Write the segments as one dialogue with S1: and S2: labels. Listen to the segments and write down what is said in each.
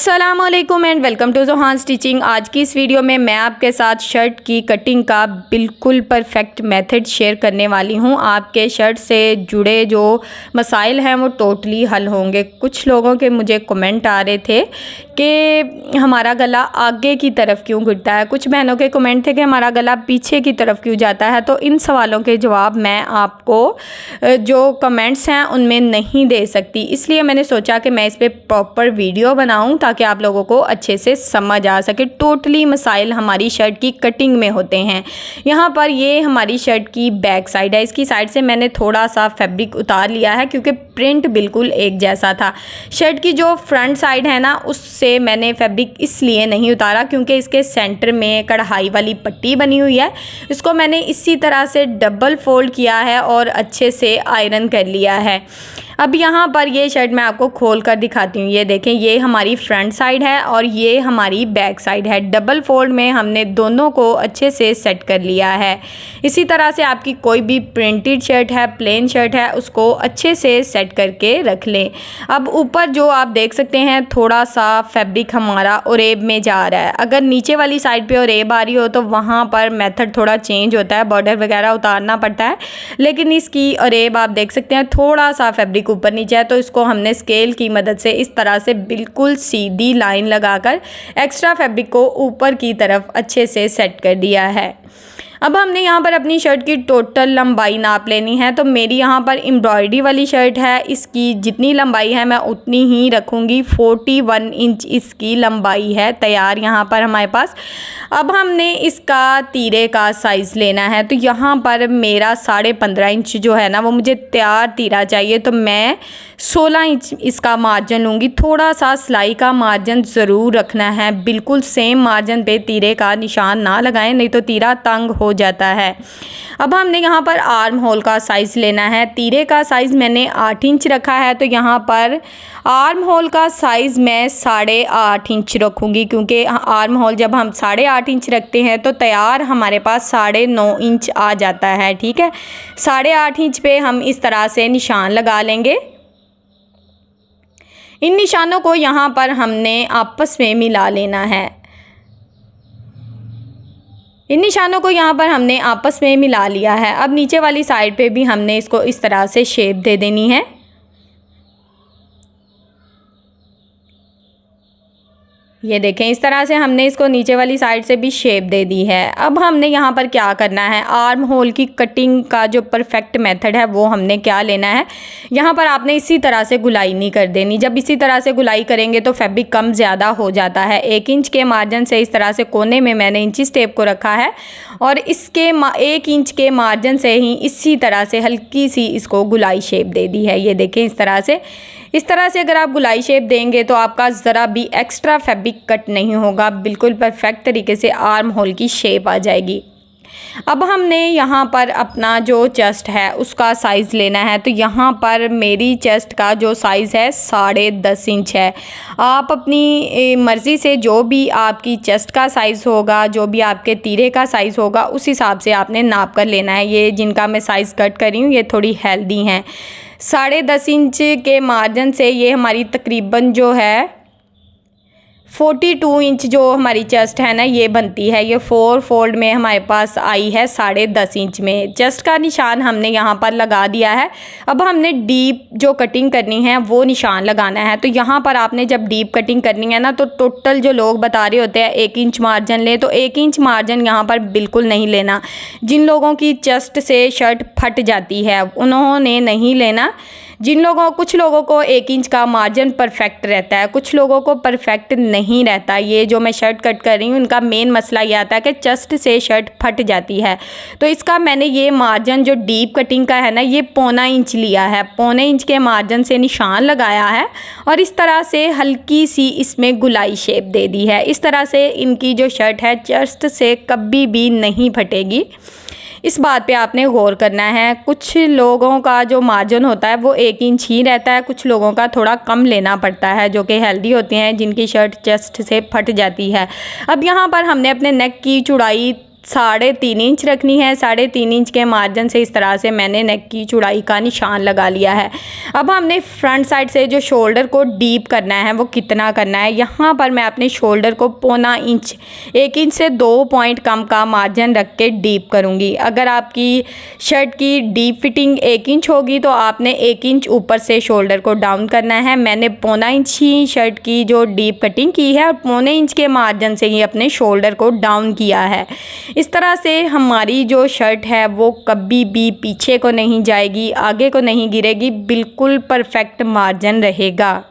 S1: अस्सलामुअलैकुम and welcome to Johan stitching. आज की इस वीडियो में मैं आपके साथ शर्ट की कटिंग का बिल्कुल परफेक्ट मेथड शेयर करने वाली हूं। आपके शर्ट से जुड़े जो मसाइल हैं वो टोटली हल होंगे। कुछ लोगों के मुझे कमेंट आ रहे थे कि हमारा गला आगे की तरफ क्यों गिरता है, कुछ बहनों के कमेंट थे कि हमारा गला पीछे की तरफ क्यों जाता है। तो इन सवालों के जवाब मैं आपको जो कमेंट्स हैं उनमें नहीं दे सकती, इसलिए मैंने सोचा कि मैं इस पर प्रॉपर वीडियो बनाऊं ताकि आप लोगों को अच्छे से समझ आ सके। टोटली मसाइल हमारी शर्ट की कटिंग में होते हैं। यहाँ पर ये हमारी शर्ट की बैक साइड है, इसकी साइड से मैंने थोड़ा सा फैब्रिक उतार लिया है क्योंकि प्रिंट बिल्कुल एक जैसा था। शर्ट की जो फ्रंट साइड है ना, उससे मैंने फैब्रिक इसलिए नहीं उतारा क्योंकि इसके सेंटर में कढ़ाई वाली पट्टी बनी हुई है। इसको मैंने इसी तरह से डबल फोल्ड किया है और अच्छे से आयरन कर लिया है। अब यहाँ पर ये शर्ट मैं आपको खोल कर दिखाती हूँ। ये देखें, ये हमारी फ्रंट साइड है और ये हमारी बैक साइड है। डबल फोल्ड में हमने दोनों को अच्छे से सेट कर लिया है। इसी तरह से आपकी कोई भी प्रिंटेड शर्ट है, प्लेन शर्ट है, उसको अच्छे से सेट करके रख लें। अब ऊपर जो आप देख सकते हैं थोड़ा सा फैब्रिक हमारा ओरेब में जा रहा है। अगर नीचे वाली साइड पे ओरेब आ रही हो तो वहाँ पर मेथड थोड़ा चेंज होता है, बॉर्डर वगैरह उतारना पड़ता है। लेकिन इसकी ओरेब आप देख सकते हैं थोड़ा सा फैब्रिक ऊपर नीचे है, तो इसको हमने स्केल की मदद से इस तरह से बिल्कुल सीधी लाइन लगाकर एक्स्ट्रा फैब्रिक को ऊपर की तरफ अच्छे से सेट कर दिया है। अब हमने यहाँ पर अपनी शर्ट की टोटल लंबाई नाप लेनी है। तो मेरी यहाँ पर एम्ब्रॉयडरी वाली शर्ट है, इसकी जितनी लंबाई है मैं उतनी ही रखूँगी। 41 इंच इसकी लंबाई है तैयार यहाँ पर हमारे पास। अब हमने इसका तीरे का साइज़ लेना है। तो यहाँ पर मेरा 15.5 इंच जो है ना वो मुझे तैयार तीरा चाहिए, तो मैं 16 इंच इसका मार्जिन लूँगी। थोड़ा सा सिलाई का मार्जिन ज़रूर रखना है, बिल्कुल सेम मार्जिन पे तीरे का निशान ना लगाएं, नहीं तो तीरा तंग हो जाता है। अब हमने यहाँ पर आर्म होल का साइज़ लेना है। तीरे का साइज़ मैंने 8 इंच रखा है, तो यहाँ पर आर्म होल का साइज़ मैं 8.5 इंच रखूँगी क्योंकि आर्म होल जब हम 8.5 इंच रखते हैं तो तैयार हमारे पास 9.5 इंच आ जाता है। ठीक है, 8.5 इंच पे हम इस तरह से निशान लगा लेंगे। इन निशानों को यहाँ पर हमने आपस में मिला लेना है। इन निशानों को यहाँ पर हमने आपस में मिला लिया है। अब नीचे वाली साइड पे भी हमने इसको इस तरह से शेप दे देनी है। ये देखें, इस तरह से हमने इसको नीचे वाली साइड से भी शेप दे दी है। अब हमने यहाँ पर क्या करना है, आर्म होल की कटिंग का जो परफेक्ट मेथड है वो हमने क्या लेना है। यहाँ पर आपने इसी तरह से गुलाई नहीं कर देनी। जब इसी तरह से गुलाई करेंगे तो फैब्रिक कम ज़्यादा हो जाता है। 1 इंच के मार्जिन से इस तरह से कोने में मैंने इंची टेप को रखा है और इसके 1 इंच के मार्जिन से ही इसी तरह से हल्की सी इसको गुलाई शेप दे दी है। ये देखें, इस तरह से अगर आप गुलाई शेप देंगे तो आपका ज़रा भी एक्स्ट्रा फैब्रिक कट नहीं होगा, बिल्कुल परफेक्ट तरीके से आर्म होल की शेप आ जाएगी। अब हमने यहाँ पर अपना जो चेस्ट है उसका साइज़ लेना है। तो यहाँ पर मेरी चेस्ट का जो साइज़ है 10.5 इंच है। आप अपनी मर्ज़ी से जो भी आपकी चेस्ट का साइज़ होगा, जो भी आपके तीरे का साइज़ होगा, उस हिसाब से आपने नाप कर लेना है। ये जिनका मैं साइज़ कट कर रही हूँ ये थोड़ी हेल्दी हैं। 10.5 इंच के मार्जिन से ये हमारी तकरीबन जो है 42 इंच जो हमारी चेस्ट है ना ये बनती है। ये 4 फोल्ड में हमारे पास आई है 10.5 इंच में। चेस्ट का निशान हमने यहाँ पर लगा दिया है। अब हमने डीप जो कटिंग करनी है वो निशान लगाना है। तो यहाँ पर आपने जब डीप कटिंग करनी है ना तो टोटल जो लोग बता रहे होते हैं 1 इंच मार्जिन लें, तो 1 इंच मार्जिन यहाँ पर बिल्कुल नहीं लेना। जिन लोगों की चेस्ट से शर्ट फट जाती है उन्होंने नहीं लेना। कुछ लोगों को 1 इंच का मार्जिन परफेक्ट रहता है, कुछ लोगों को परफेक्ट नहीं रहता। ये जो मैं शर्ट कट कर रही हूँ इनका मेन मसला ये आता है कि चेस्ट से शर्ट फट जाती है। तो इसका मैंने ये मार्जिन जो डीप कटिंग का है ना ये 0.25 इंच लिया है। 0.25 इंच के मार्जिन से निशान लगाया है और इस तरह से हल्की सी इसमें गुलाई शेप दे दी है। इस तरह से इनकी जो शर्ट है चेस्ट से कभी भी नहीं फटेगी। इस बात पे आपने गौर करना है। कुछ लोगों का जो मार्जिन होता है वो 1 इंच ही रहता है, कुछ लोगों का थोड़ा कम लेना पड़ता है, जो कि हेल्दी होते हैं, जिनकी शर्ट चेस्ट से फट जाती है। अब यहाँ पर हमने अपने नेक की चौड़ाई 3.5 इंच रखनी है। 3.5 इंच के मार्जिन से इस तरह से मैंने नेक की चौड़ाई का निशान लगा लिया है। अब हमने फ्रंट साइड से जो शोल्डर को डीप करना है वो कितना करना है, यहाँ पर मैं अपने शोल्डर को 0.25 इंच, 1 इंच से 2 पॉइंट कम का मार्जिन रख के डीप करूँगी। अगर आपकी शर्ट की डीप फिटिंग 1 इंच होगी तो आपने 1 इंच ऊपर से शोल्डर को डाउन करना है। मैंने 0.25 इंच ही शर्ट की जो डीप कटिंग की है और 0.25 इंच के मार्जिन से ही अपने शोल्डर को डाउन किया है। इस तरह से हमारी जो शर्ट है वो कभी भी पीछे को नहीं जाएगी, आगे को नहीं गिरेगी, बिल्कुल परफेक्ट मार्जिन रहेगा।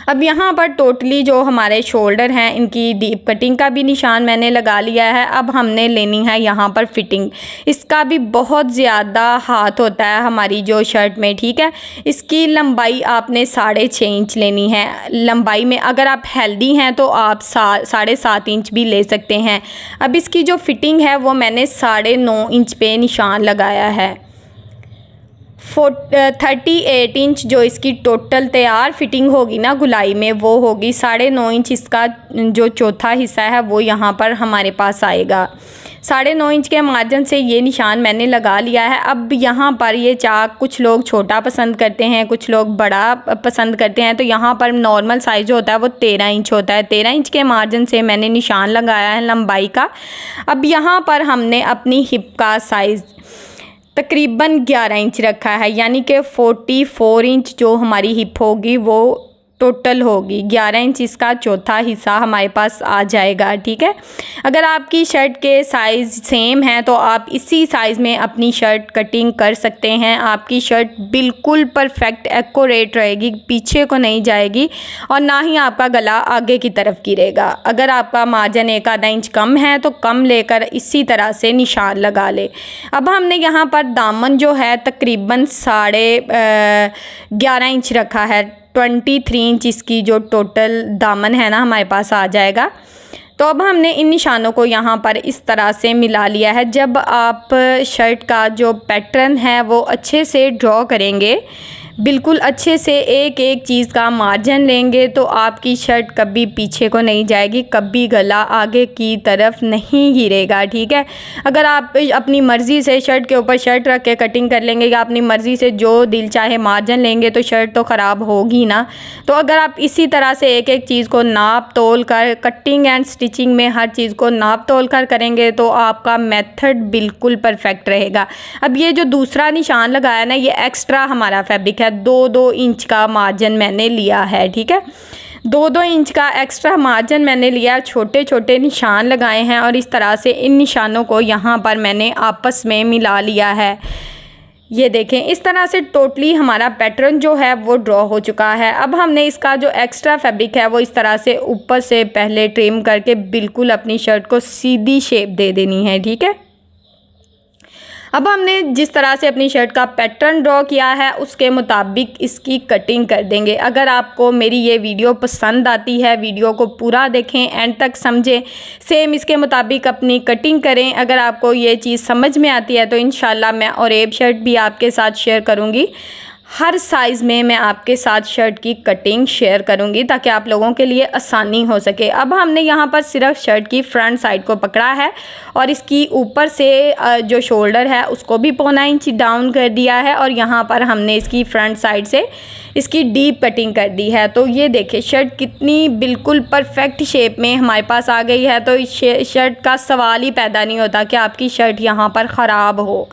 S1: अब यहाँ पर टोटली जो हमारे शोल्डर हैं इनकी डीप कटिंग का भी निशान मैंने लगा लिया है। अब हमने लेनी है यहाँ पर फिटिंग। इसका भी बहुत ज़्यादा हाथ होता है हमारी जो शर्ट में, ठीक है। इसकी लंबाई आपने 6.5 इंच लेनी है। लंबाई में अगर आप हेल्दी हैं तो आप 7.5 इंच भी ले सकते हैं। अब इसकी जो फिटिंग है वो मैंने 9.5 इंच पे निशान लगाया है। 38 इंच जो इसकी टोटल तैयार फिटिंग होगी ना गुलाई में वो होगी। 9.5 इंच इसका जो चौथा हिस्सा है वो यहाँ पर हमारे पास आएगा। 9.5 इंच के मार्जिन से ये निशान मैंने लगा लिया है। अब यहाँ पर ये चाक कुछ लोग छोटा पसंद करते हैं, कुछ लोग बड़ा पसंद करते हैं, तो यहाँ पर नॉर्मल साइज़ जो होता है वो 13 इंच होता है। 13 इंच के मार्जिन से मैंने निशान लगाया है लंबाई का। अब यहाँ पर हमने अपनी हिप का साइज़ तकरीबन 11 इंच रखा है, यानी कि 44 इंच जो हमारी हिप होगी वो टोटल होगी। 11 इंच इसका चौथा हिस्सा हमारे पास आ जाएगा, ठीक है। अगर आपकी शर्ट के साइज़ सेम है तो आप इसी साइज़ में अपनी शर्ट कटिंग कर सकते हैं। आपकी शर्ट बिल्कुल परफेक्ट एक्यूरेट रहेगी, पीछे को नहीं जाएगी और ना ही आपका गला आगे की तरफ गिरेगा। अगर आपका मार्जिन 1 इंच कम है तो कम लेकर इसी तरह से निशान लगा ले। अब हमने यहाँ पर दामन जो है तकरीबन 11.5 इंच रखा है। 23 इंच इसकी जो टोटल दामन है ना हमारे पास आ जाएगा। तो अब हमने इन निशानों को यहाँ पर इस तरह से मिला लिया है। जब आप शर्ट का जो पैटर्न है वो अच्छे से ड्रॉ करेंगे, बिल्कुल अच्छे से एक एक चीज़ का मार्जिन लेंगे तो आपकी शर्ट कभी पीछे को नहीं जाएगी, कभी गला आगे की तरफ नहीं गिरेगा, ठीक है। अगर आप अपनी मर्ज़ी से शर्ट के ऊपर शर्ट रख के कटिंग कर लेंगे या अपनी मर्ज़ी से जो दिल चाहे मार्जिन लेंगे तो शर्ट तो ख़राब होगी ना। तो अगर आप इसी तरह से एक एक चीज़ को नाप तोल कर कटिंग एंड स्टिचिंग में हर चीज़ को नाप तोल कर करेंगे तो आपका मेथड बिल्कुल परफेक्ट रहेगा। अब ये जो दूसरा निशान लगाया ना ये एक्स्ट्रा हमारा फैब्रिक है। 2-2 इंच का मार्जिन मैंने लिया है, ठीक है। 2-2 इंच का एक्स्ट्रा मार्जिन मैंने लिया, छोटे छोटे निशान लगाए हैं और इस तरह से इन निशानों को यहाँ पर मैंने आपस में मिला लिया है। ये देखें, इस तरह से टोटली हमारा पैटर्न जो है वो ड्रॉ हो चुका है। अब हमने इसका जो एक्स्ट्रा फैब्रिक है वो इस तरह से ऊपर से पहले ट्रिम करके बिल्कुल अपनी शर्ट को सीधी शेप दे देनी है, ठीक है। अब हमने जिस तरह से अपनी शर्ट का पैटर्न ड्रॉ किया है उसके मुताबिक इसकी कटिंग कर देंगे। अगर आपको मेरी ये वीडियो पसंद आती है, वीडियो को पूरा देखें, एंड तक समझें, सेम इसके मुताबिक अपनी कटिंग करें। अगर आपको ये चीज़ समझ में आती है तो इंशाल्लाह मैं ऑरेब शर्ट भी आपके साथ शेयर करूँगी। हर साइज़ में मैं आपके साथ शर्ट की कटिंग शेयर करूंगी ताकि आप लोगों के लिए आसानी हो सके। अब हमने यहाँ पर सिर्फ शर्ट की फ्रंट साइड को पकड़ा है और इसकी ऊपर से जो शोल्डर है उसको भी 0.25 इंच डाउन कर दिया है और यहाँ पर हमने इसकी फ्रंट साइड से इसकी डीप कटिंग कर दी है। तो ये देखिए शर्ट कितनी बिल्कुल परफेक्ट शेप में हमारे पास आ गई है। तो इस शर्ट का सवाल ही पैदा नहीं होता कि आपकी शर्ट यहाँ पर ख़राब हो।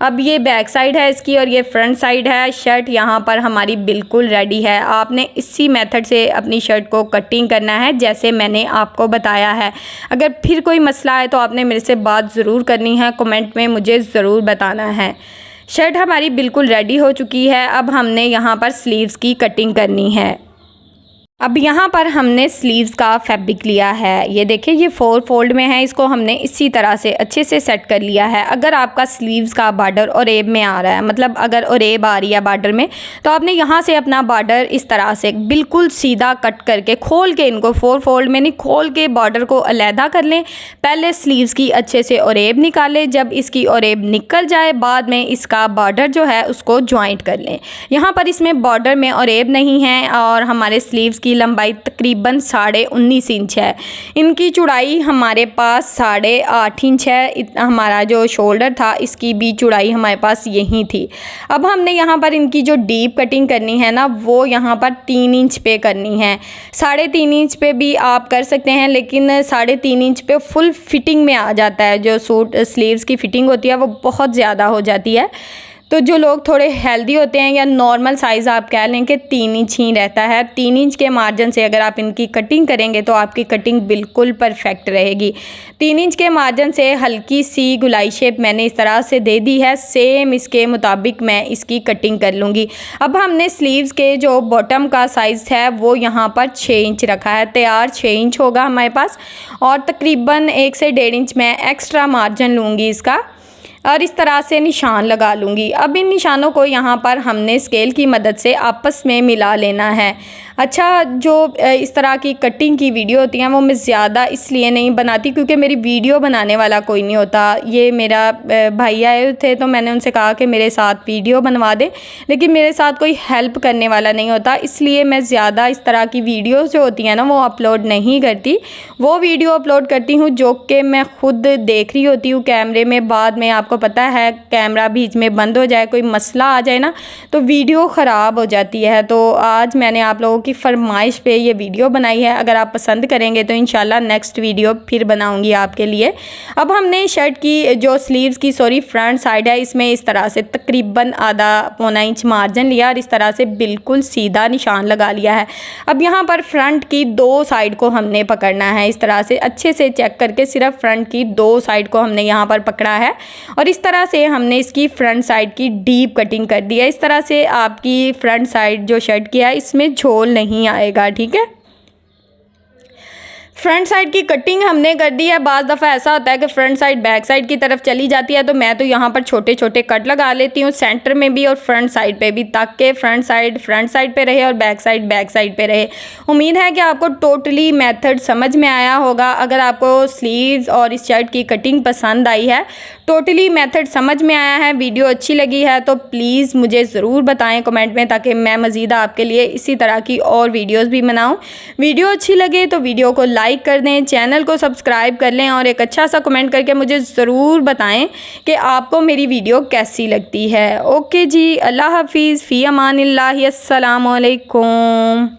S1: अब ये बैक साइड है इसकी और ये फ्रंट साइड है। शर्ट यहाँ पर हमारी बिल्कुल रेडी है। आपने इसी मेथड से अपनी शर्ट को कटिंग करना है जैसे मैंने आपको बताया है। अगर फिर कोई मसला है तो आपने मेरे से बात ज़रूर करनी है, कमेंट में मुझे ज़रूर बताना है। शर्ट हमारी बिल्कुल रेडी हो चुकी है। अब हमने यहाँ पर स्लीव्स की कटिंग करनी है। अब यहाँ पर हमने स्लीव्स का फैब्रिक लिया है। ये देखिए ये 4 फोल्ड में है, इसको हमने इसी तरह से अच्छे से सेट कर लिया है। अगर आपका स्लीव्स का बॉर्डर ऑरेब में आ रहा है, मतलब अगर ऑरेब आ रही है बॉर्डर में, तो आपने यहाँ से अपना बॉर्डर इस तरह से बिल्कुल सीधा कट करके खोल के, इनको 4 फोल्ड में नहीं, खोल के बॉर्डर को अलहदा कर लें। पहले स्लीव्स की अच्छे से ऑरेब निकालें। जब इसकी ऑरेब निकल जाए बाद में इसका बॉर्डर जो है उसको ज्वाइंट कर लें। यहाँ पर इसमें बॉर्डर में ऑरेब नहीं है और हमारे स्लीव्स इसकी लंबाई तकरीबन 19.5 इंच है। इनकी चौड़ाई हमारे पास 8.5 इंच है। हमारा जो शोल्डर था इसकी भी चौड़ाई हमारे पास यही थी। अब हमने यहाँ पर इनकी जो डीप कटिंग करनी है ना, वो यहाँ पर 3 इंच पे करनी है। 3.5 इंच पे भी आप कर सकते हैं, लेकिन 3.5 इंच पे फुल फिटिंग में आ जाता है। जो सूट स्लीव्स की फिटिंग होती है वो बहुत ज़्यादा हो जाती है। तो जो लोग थोड़े हेल्दी होते हैं या नॉर्मल साइज़ आप कह लें कि 3 इंच ही रहता है, 3 इंच के मार्जिन से अगर आप इनकी कटिंग करेंगे तो आपकी कटिंग बिल्कुल परफेक्ट रहेगी। 3 इंच के मार्जिन से हल्की सी गुलाई शेप मैंने इस तरह से दे दी है। सेम इसके मुताबिक मैं इसकी कटिंग कर लूँगी। अब हमने स्लीव्स के जो बॉटम का साइज़ है वो यहाँ पर 6 इंच रखा है। तैयार 6 इंच होगा हमारे पास, और तकरीबन 1 से 1.5 इंच मैं एक्स्ट्रा मार्जिन लूँगी इसका, और इस तरह से निशान लगा लूँगी। अब इन निशानों को यहाँ पर हमने स्केल की मदद से आपस में मिला लेना है। अच्छा, जो इस तरह की कटिंग की वीडियो होती हैं वो मैं ज़्यादा इसलिए नहीं बनाती क्योंकि मेरी वीडियो बनाने वाला कोई नहीं होता। ये मेरा भाई आए थे तो मैंने उनसे कहा कि मेरे साथ वीडियो बनवा दे, लेकिन मेरे साथ कोई हेल्प करने वाला नहीं होता, इसलिए मैं ज़्यादा इस तरह की वीडियोज़ जो होती हैं ना वो अपलोड नहीं करती। वो वीडियो अपलोड करती हूँ जो कि मैं खुद देख रही होती हूँ कैमरे में। बाद में आपको पता है कैमरा बीच में बंद हो जाए, कोई मसला आ जाए ना, तो वीडियो ख़राब हो जाती है। तो आज मैंने आप लोगों की फरमाइश पे ये वीडियो बनाई है। अगर आप पसंद करेंगे तो इंशाल्लाह नेक्स्ट वीडियो फिर बनाऊंगी आपके लिए। अब हमने शर्ट की जो स्लीव्स की फ्रंट साइड है, इसमें इस तरह से तकरीबन आधा पौना इंच मार्जिन लिया और इस तरह से बिल्कुल सीधा निशान लगा लिया है। अब यहाँ पर फ्रंट की 2 साइड को हमने पकड़ना है। इस तरह से अच्छे से चेक करके सिर्फ फ्रंट की 2 साइड को हमने यहाँ पर पकड़ा है, और इस तरह से हमने इसकी फ्रंट साइड की डीप कटिंग कर दी है। इस तरह से आपकी फ्रंट साइड जो शर्ट की है इसमें झोल नहीं आएगा, ठीक है। फ्रंट साइड की कटिंग हमने कर दी है। बाज़ दफ़ा ऐसा होता है कि फ्रंट साइड बैक साइड की तरफ चली जाती है, तो मैं तो यहाँ पर छोटे छोटे कट लगा लेती हूँ सेंटर में भी और फ्रंट साइड पे भी, ताकि फ्रंट साइड पे रहे और बैक साइड पे रहे। उम्मीद है कि आपको टोटली मेथड समझ में आया होगा। अगर आपको स्लीव्स और इस शर्ट की कटिंग पसंद आई है, टोटली मेथड समझ में आया है, वीडियो अच्छी लगी है, तो प्लीज़ मुझे ज़रूर बताएं कमेंट में, ताकि मैं मज़ीद आपके लिए इसी तरह की और वीडियोस भी बनाऊं। वीडियो अच्छी लगे तो वीडियो को लाइक कर दें, चैनल को सब्सक्राइब कर लें और एक अच्छा सा कमेंट करके मुझे ज़रूर बताएं कि आपको मेरी वीडियो कैसी लगती है। ओके जी, अल्लाह हाफिज़, फ़ी अमानिल्लाह, अस्सलामु अलैकुम।